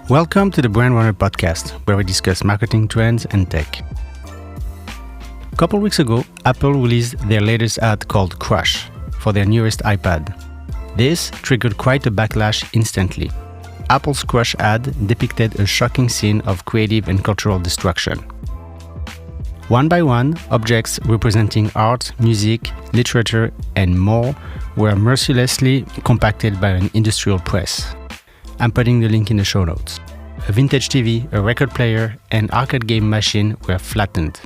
Welcome to the Brand Runner podcast, where we discuss marketing trends and tech. A couple weeks ago, Apple released their latest ad called Crush for their newest iPad. This triggered quite a backlash instantly. Apple's Crush ad depicted a shocking scene of creative and cultural destruction. One by one, objects representing art, music, literature, and more were mercilessly compacted by an industrial press. I'm putting the link in the show notes. A vintage TV, a record player, and arcade game machine were flattened.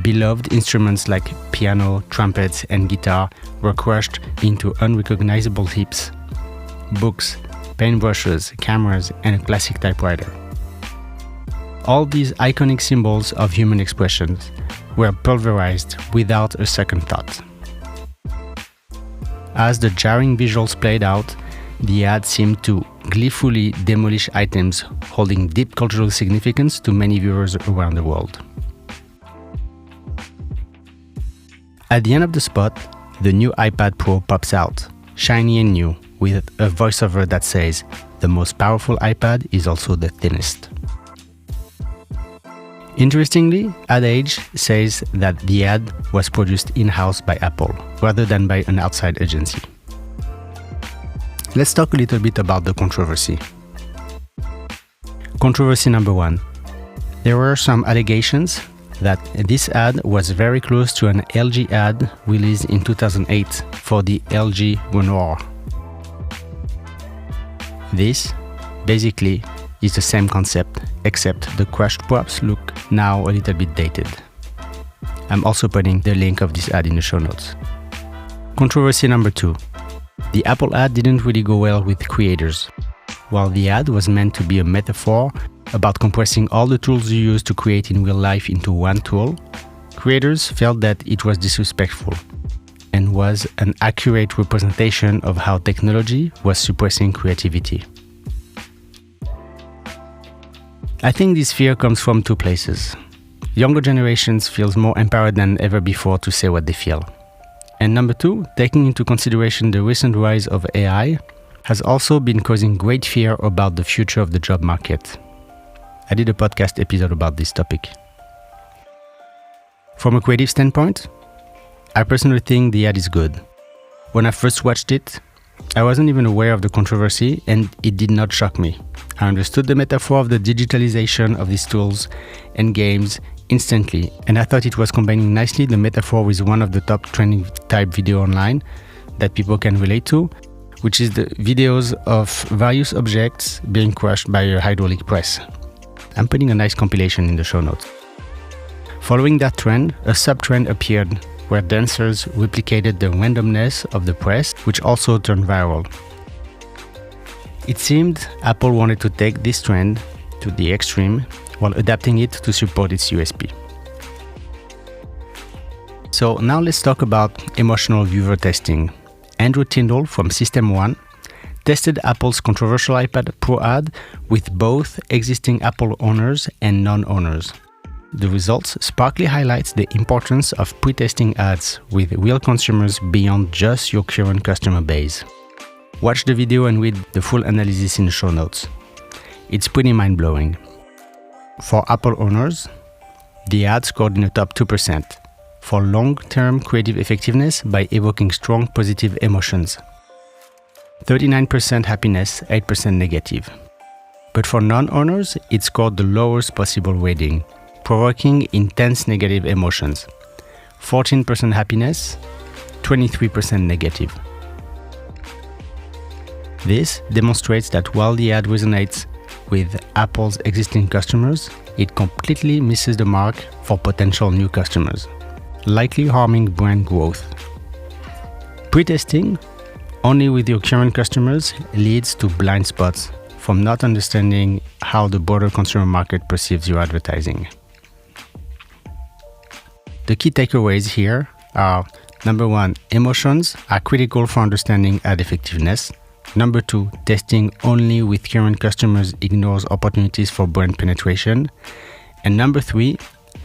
Beloved instruments like piano, trumpets, and guitar were crushed into unrecognizable heaps. Books, paintbrushes, cameras, and a classic typewriter. All these iconic symbols of human expressions were pulverized without a second thought. As the jarring visuals played out, the ad seemed to gleefully demolish items holding deep cultural significance to many viewers around the world. At the end of the spot, the new iPad Pro pops out, shiny and new, with a voiceover that says, "The most powerful iPad is also the thinnest." Interestingly, Ad Age says that the ad was produced in-house by Apple, rather than by an outside agency. Let's talk a little bit about the controversy. Controversy number 1. There were some allegations that this ad was very close to an LG ad released in 2008 for the LG Renoir. This, basically, is the same concept, except the crushed props look now a little bit dated. I'm also putting the link of this ad in the show notes. Controversy number 2. The Apple ad didn't really go well with creators. While the ad was meant to be a metaphor about compressing all the tools you use to create in real life into one tool, creators felt that it was disrespectful and was an accurate representation of how technology was suppressing creativity. I think this fear comes from two places. Younger generations feel more empowered than ever before to say what they feel. And number 2, taking into consideration the recent rise of AI, has also been causing great fear about the future of the job market. I did a podcast episode about this topic. From a creative standpoint, I personally think the ad is good. When I first watched it, I wasn't even aware of the controversy and it did not shock me. I understood the metaphor of the digitalization of these tools and games instantly, and I thought it was combining nicely the metaphor with one of the top trending type video online that people can relate to, which is the videos of various objects being crushed by a hydraulic press. I'm putting a nice compilation in the show notes. Following that trend, a sub-trend appeared where dancers replicated the randomness of the press, which also turned viral. It seemed Apple wanted to take this trend to the extreme while adapting it to support its USP. So now let's talk about emotional viewer testing. Andrew Tyndall from System 1 tested Apple's controversial iPad Pro ad with both existing Apple owners and non-owners. The results sparkly highlights the importance of pre-testing ads with real consumers beyond just your current customer base. Watch the video and read the full analysis in the show notes. It's pretty mind-blowing. For Apple owners, the ad scored in the top 2% for long-term creative effectiveness by evoking strong positive emotions. 39% happiness, 8% negative. But for non-owners, it scored the lowest possible rating, provoking intense negative emotions. 14% happiness, 23% negative. This demonstrates that while the ad resonates with Apple's existing customers, it completely misses the mark for potential new customers, likely harming brand growth. Pre-testing only with your current customers leads to blind spots from not understanding how the broader consumer market perceives your advertising. The key takeaways here are: number 1, emotions are critical for understanding ad effectiveness. Number 2, testing only with current customers ignores opportunities for brand penetration. And number 3,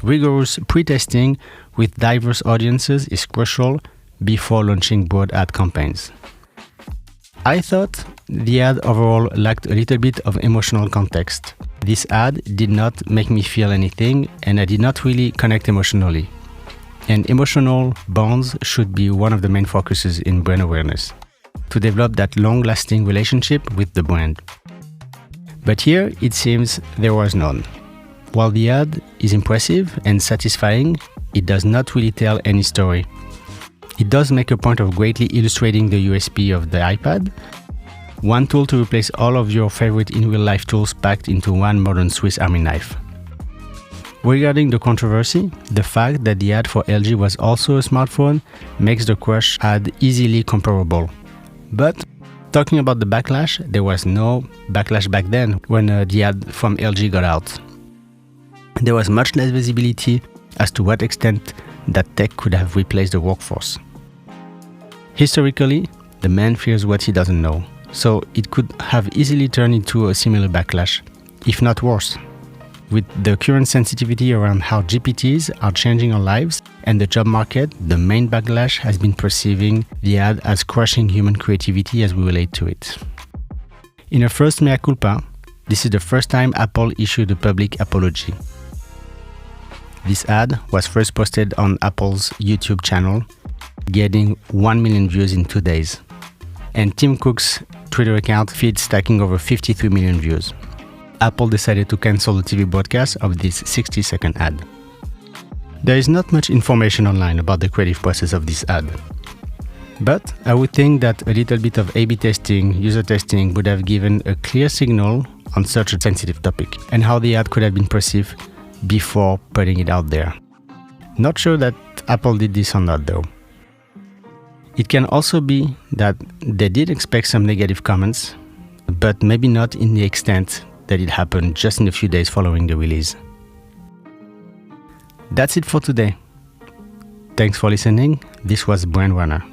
rigorous pre-testing with diverse audiences is crucial before launching broad ad campaigns. I thought the ad overall lacked a little bit of emotional context. This ad did not make me feel anything, and I did not really connect emotionally. And emotional bonds should be one of the main focuses in brand awareness, to develop that long-lasting relationship with the brand. But here, it seems there was none. While the ad is impressive and satisfying, it does not really tell any story. It does make a point of greatly illustrating the USP of the iPad, one tool to replace all of your favorite in-real-life tools packed into one modern Swiss Army knife. Regarding the controversy, the fact that the ad for LG was also a smartphone makes the Crush ad easily comparable. But talking about the backlash, there was no backlash back then when the ad from LG got out. There was much less visibility as to what extent that tech could have replaced the workforce. Historically, the man fears what he doesn't know, so it could have easily turned into a similar backlash, if not worse. With the current sensitivity around how GPTs are changing our lives and the job market, the main backlash has been perceiving the ad as crushing human creativity as we relate to it. In a first mea culpa, this is the first time Apple issued a public apology. This ad was first posted on Apple's YouTube channel, getting 1 million views in 2 days. And Tim Cook's Twitter account feed stacking over 53 million views. Apple decided to cancel the TV broadcast of this 60-second ad. There is not much information online about the creative process of this ad. But I would think that a little bit of A/B testing, user testing would have given a clear signal on such a sensitive topic and how the ad could have been perceived before putting it out there. Not sure that Apple did this or not though. It can also be that they did expect some negative comments, but maybe not in the extent that it happened just in a few days following the release. That's it for today. Thanks for listening. This was Brand Runner.